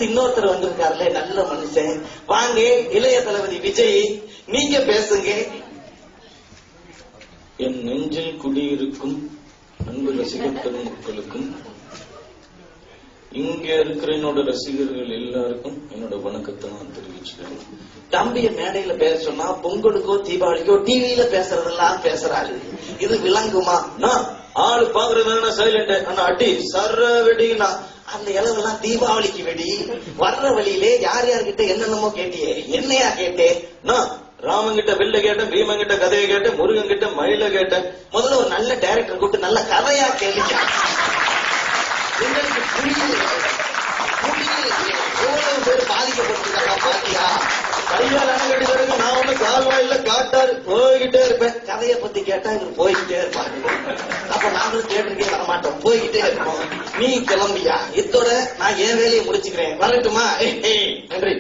இன்னொருத்தர் வந்திருக்காருல, நல்ல மனுஷன். வாங்க இளைய தளபதி விஜய், நீங்க பேசுங்க. என் நெஞ்சில் குடியிருக்கும் அன்பு ரசிகர் பெருமக்களுக்கும் இங்க இருக்கிற என்னோட ரசிகர்கள் எல்லாருக்கும் என்னோட வணக்கத்தை நான் தெரிவிச்சுக்கிறேன். தம்பிய மேடையில பேச சொன்னா பொங்கலுக்கோ தீபாவளிக்கோ டிவியில பேசுறதெல்லாம் பேசுறாரு. இது விளங்குமா? ஆளு பாக்குறது சைலண்ட், ஆனா அடி சர்ற வெடினா அந்த இளவெல்லாம் தீபாவளிக்கு வெடி. வர்ற வழியிலே யார் யார்கிட்ட என்னென்னமோ கேட்டியே, என்னையா கேட்டே? ராமன் கிட்ட வில்ல கேட்டேன், பீமன் கிட்ட கதையை கேட்டேன், முருகன் கிட்ட மயில கேட்டேன். முதல்ல ஒரு நல்ல டைரக்டர் கூப்பிட்டு நல்ல கதையா கேளுங்க. உங்களுக்கு புரியல, எவ்வளவு பேர் பாதிக்கப்பட்டிருக்காங்க பாத்தியா? கையால் அணை கட்டி நான் ஒண்ணு கால்வாயில காட்டாரு போய்கிட்டே இருப்பேன். கதையை பத்தி கேட்டா இவர் போய்கிட்டே இருப்பாங்க. அப்ப நாங்களும் தேட்டருக்கே வரமாட்டோம், போய்கிட்டே இருப்போம். நீ கிளம்பியா? இத்தோட நான் என் வேலையை முடிச்சுக்கிறேன், வரட்டுமா? நன்றி.